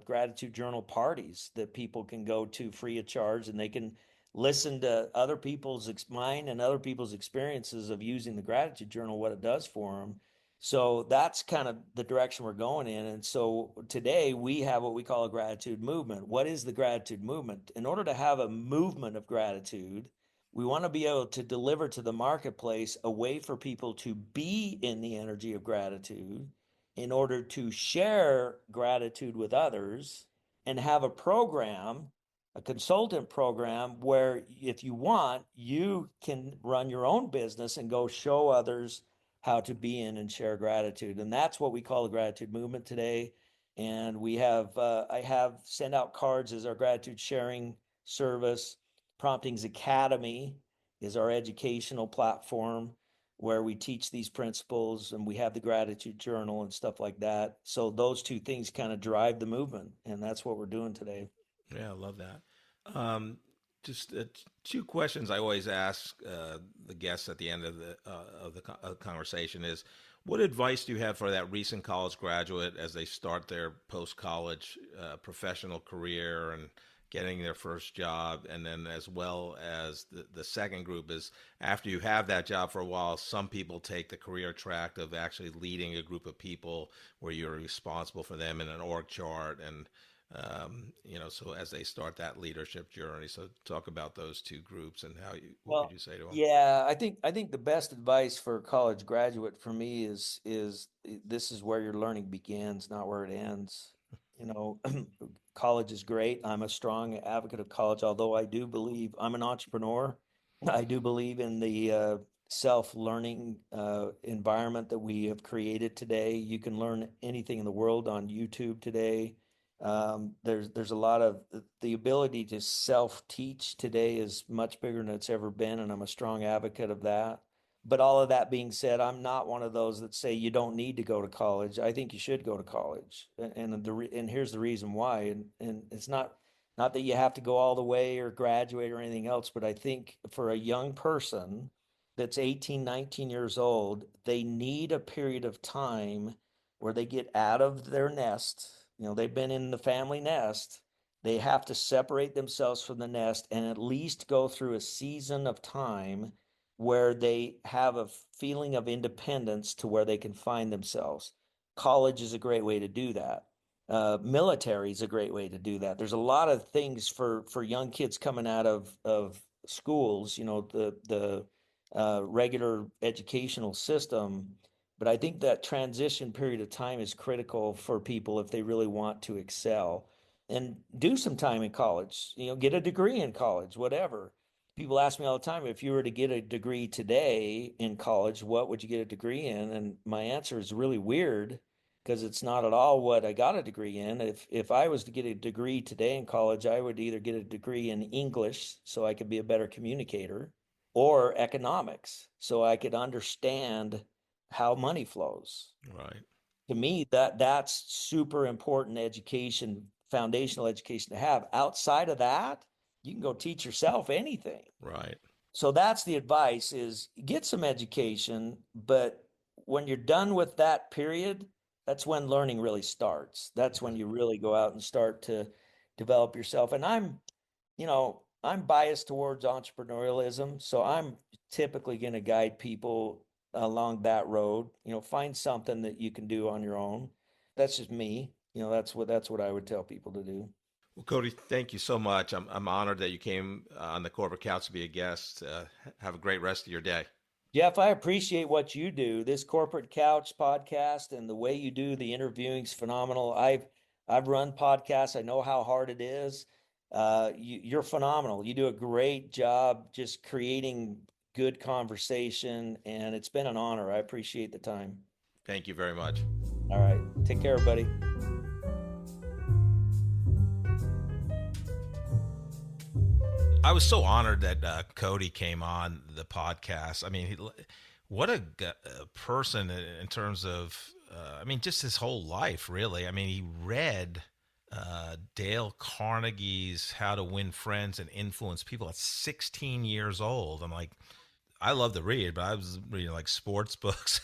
gratitude journal parties that people can go to free of charge, and they can listen to other people's mine and other people's experiences of using the gratitude journal, what it does for them. So that's kind of the direction we're going in. And so today we have what we call a gratitude movement. What is the gratitude movement? In order to have a movement of gratitude, we want to be able to deliver to the marketplace a way for people to be in the energy of gratitude in order to share gratitude with others, and have a program, a consultant program, where if you want, you can run your own business and go show others how to be in and share gratitude. And that's what we call the gratitude movement today. And I have send out cards as our gratitude sharing service. Promptings Academy is our educational platform where we teach these principles, and we have the gratitude journal and stuff like that. So those two things kind of drive the movement, and that's what we're doing today. Yeah, I love that. Um, just two questions I always ask the guests at the end of the conversation is, what advice do you have for that recent college graduate as they start their post college professional career and getting their first job, and then as well as the second group is after you have that job for a while, some people take the career track of actually leading a group of people where you're responsible for them in an org chart and so as they start that leadership journey. So talk about those two groups and what would Well, you say to them? yeah, I think the best advice for a college graduate for me is this is where your learning begins, not where it ends. You know, college is great. I'm a strong advocate of college, although I do believe I'm an entrepreneur. I do believe in the self-learning environment that we have created today. You can learn anything in the world on YouTube today. There's a lot of the ability to self-teach today is much bigger than it's ever been, and I'm a strong advocate of that. But all of that being said, I'm not one of those that say you don't need to go to college. I think you should go to college, and here's the reason why. And it's not that you have to go all the way or graduate or anything else, but I think for a young person that's 18, 19 years old, they need a period of time where they get out of their nest. They've been in the family nest. They have to separate themselves from the nest and at least go through a season of time where they have a feeling of independence to where they can find themselves. College is a great way to do that. Military is a great way to do that. There's a lot of things for young kids coming out of schools, the regular educational system. But I think that transition period of time is critical for people if they really want to excel and do some time in college, get a degree in college, whatever. People ask me all the time, if you were to get a degree today in college, what would you get a degree in? And my answer is really weird because it's not at all what I got a degree in. If I was to get a degree today in college, I would either get a degree in English so I could be a better communicator, or economics so I could understand how money flows. Right, To me, that's super important education, foundational education to have. Outside of that, you can go teach yourself anything. right, So that's the advice, is get some education, but when you're done with that period, that's when learning really starts. That's when you really go out and start to develop yourself. And I'm biased towards entrepreneurialism, so I'm typically going to guide people along that road. Find something that you can do on your own. That's just me. That's what I would tell people to do. Well, Kody, thank you so much. I'm honored that you came on the Corporate Couch to be a guest. Have a great rest of your day. Jeff, I appreciate what you do. This Corporate Couch podcast and the way you do the interviewing is phenomenal. I've run podcasts. I know how hard it is. You're phenomenal. You do a great job just creating good conversation, and it's been an honor. I appreciate the time. Thank you very much. All right. Take care, everybody. I was so honored that Kody came on the podcast. I mean, what a person in terms of, I mean, just his whole life, really. I mean, he read Dale Carnegie's How to Win Friends and Influence People at 16 years old. I'm like, I love to read, but I was reading like sports books.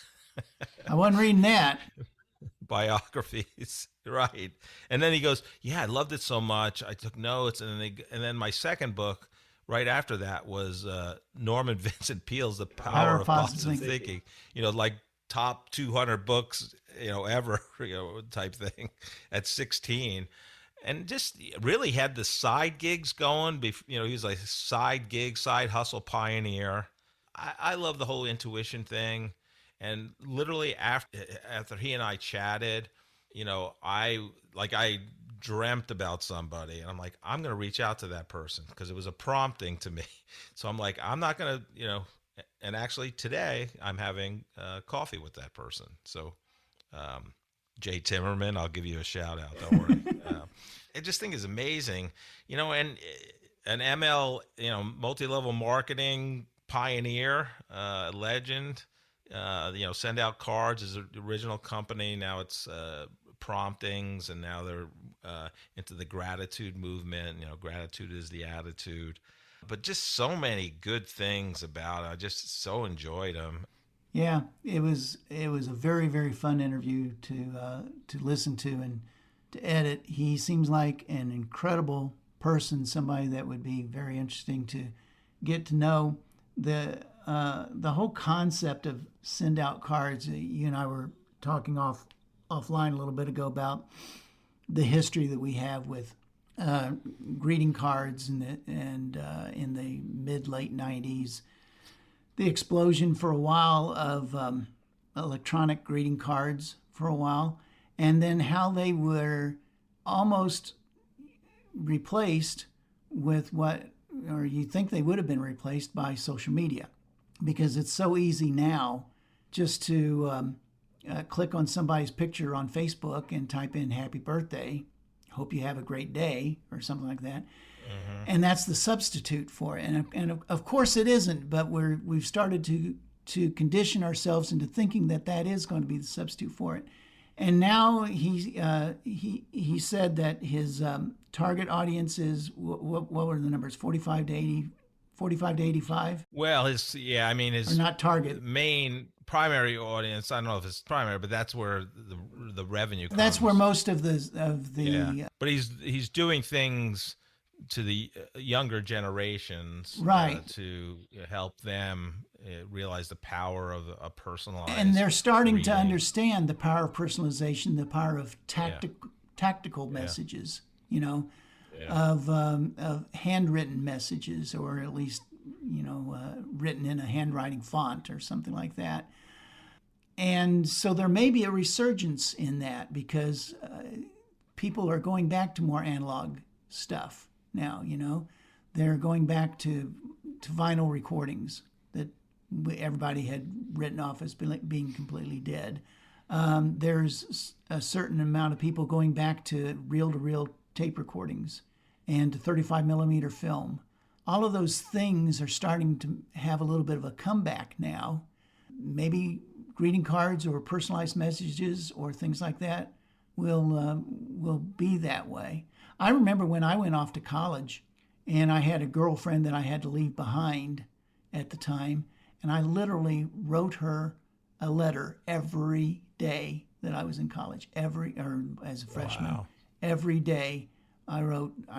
I wasn't reading that. Biographies, right? And then he goes, "Yeah, I loved it so much. I took notes." And then my second book, right after that, was Norman Vincent Peale's The Power of Positive Thinking. You know, like top 200 books, ever, type thing at 16. And just really had the side gigs going. He was like a side gig, side hustle pioneer. I love the whole intuition thing. And literally after he and I chatted, I dreamt about somebody, and I'm like, I'm going to reach out to that person because it was a prompting to me. So I'm like, I'm not going to, and actually today I'm having coffee with that person. So Jay Timmerman, I'll give you a shout out. Don't worry. I just think is amazing, and an ML, multi-level marketing pioneer, legend. Send Out Cards is the original company. Now it's Promptings, and now they're into the gratitude movement. Gratitude is the attitude. But just so many good things about it. I just so enjoyed them. Yeah, it was a very, very fun interview to listen to and to edit. He seems like an incredible person, somebody that would be very interesting to get to know. The whole concept of send out cards, you and I were talking offline a little bit ago about the history that we have with greeting cards and in the mid-late 90s, the explosion for a while of electronic greeting cards for a while, and then how they were almost replaced with or you think they would have been replaced by social media, because it's so easy now just to click on somebody's picture on Facebook and type in happy birthday, hope you have a great day, or something like that. Mm-hmm. And that's the substitute for it. And of course it isn't, but we've started to condition ourselves into thinking that is going to be the substitute for it. And now he said that his target audience is, what were the numbers, 45 to 85? Well, his or not target, main primary audience. I don't know if it's primary, but that's where the revenue comes. That's where most of the yeah. But he's doing things to the younger generations, right, to help them realize the power of a personalized. And they're starting reading. To understand the power of personalization, the power of tactical messages, of handwritten messages, or at least, written in a handwriting font or something like that. And so there may be a resurgence in that, because people are going back to more analog stuff now. They're going back to vinyl recordings that everybody had written off as being completely dead. There's a certain amount of people going back to reel-to-reel tape recordings and to 35 millimeter film. All of those things are starting to have a little bit of a comeback now. Maybe greeting cards or personalized messages or things like that will be that way. I remember when I went off to college and I had a girlfriend that I had to leave behind at the time, and I literally wrote her a letter every day that I was in college, or as a freshman. Wow. Every day I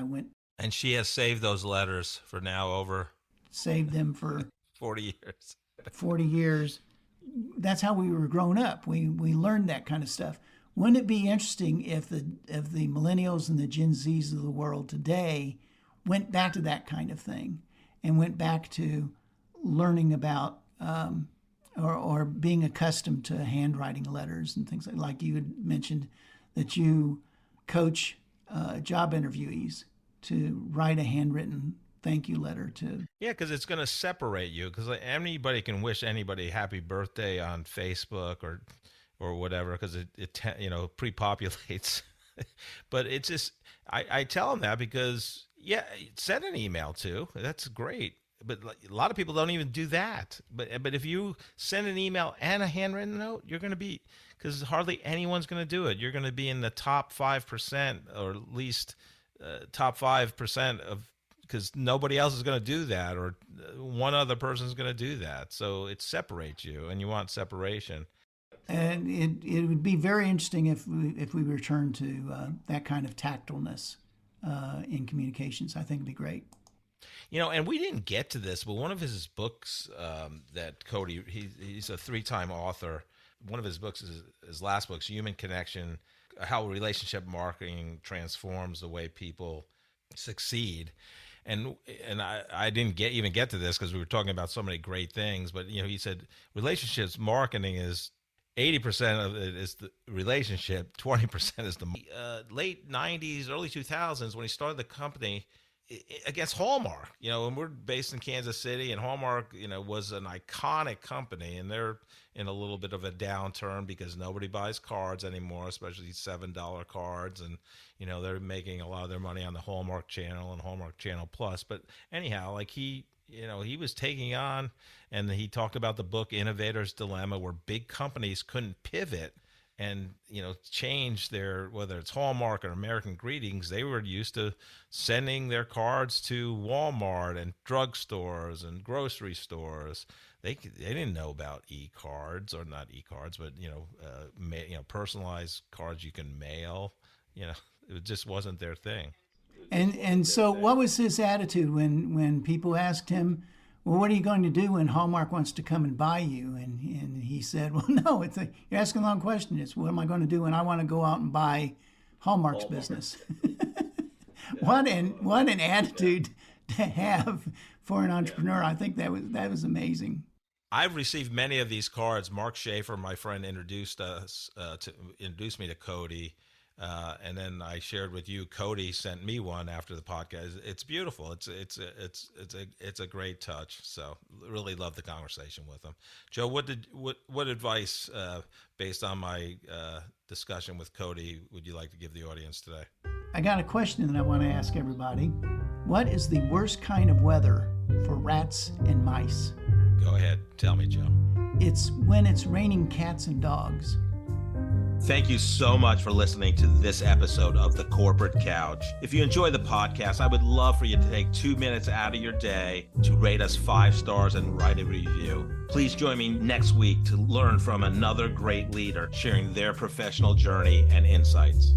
went. And she has saved those letters for now saved them for 40 years. 40 years. That's how we were grown up. We learned that kind of stuff. Wouldn't it be interesting if the millennials and the Gen Zs of the world today went back to that kind of thing and went back to learning about or being accustomed to handwriting letters and things like you had mentioned that you coach job interviewees to write a handwritten thank you letter to. Yeah, because it's going to separate you. Because anybody can wish anybody happy birthday on Facebook or whatever, because it pre-populates. But it's just I tell them that because send an email too. That's great. But a lot of people don't even do that. But if you send an email and a handwritten note, you're going to be, because hardly anyone's going to do it. You're going to be in the top 5%, or at least top 5% of, because nobody else is going to do that, or one other person is going to do that. So it separates you, and you want separation. And it would be very interesting if we return to that kind of tactfulness in communications. I think it'd be great. And we didn't get to this, but one of his books that Kody, he's a 3-time author. One of his books his last book's Human Connection, how relationship marketing transforms the way people succeed. And I didn't even get to this because we were talking about so many great things. But he said relationships marketing is 80% of it is the relationship, 20% is the late 90s, early 2000s when he started the company against Hallmark. And we're based in Kansas City, and Hallmark, was an iconic company, and they're in a little bit of a downturn because nobody buys cards anymore, especially $7 cards, and they're making a lot of their money on the Hallmark Channel and Hallmark Channel Plus. But anyhow, like he was taking on, and he talked about the book Innovator's Dilemma, where big companies couldn't pivot and change their, whether it's Hallmark or American Greetings, they were used to sending their cards to Walmart and drugstores and grocery stores. They didn't know about e-cards, or not e-cards, but personalized cards you can mail. It just wasn't their thing. And so, what was his attitude when people asked him, well, what are you going to do when Hallmark wants to come and buy you? And he said, well, no, you're asking the wrong question. It's what am I going to do when I want to go out and buy Hallmark's business? What an attitude to have for an entrepreneur. I think that was amazing. I've received many of these cards. Mark Schaefer, my friend, introduced me to Kody. And then I shared with you. Kody sent me one after the podcast. It's beautiful. It's a great touch. So really love the conversation with him. Joe, what advice based on my discussion with Kody would you like to give the audience today? I got a question that I want to ask everybody. What is the worst kind of weather for rats and mice? Go ahead, tell me, Joe. It's when it's raining cats and dogs. Thank you so much for listening to this episode of The Corporate Couch. If you enjoy the podcast, I would love for you to take 2 minutes out of your day to rate us 5 stars and write a review. Please join me next week to learn from another great leader sharing their professional journey and insights.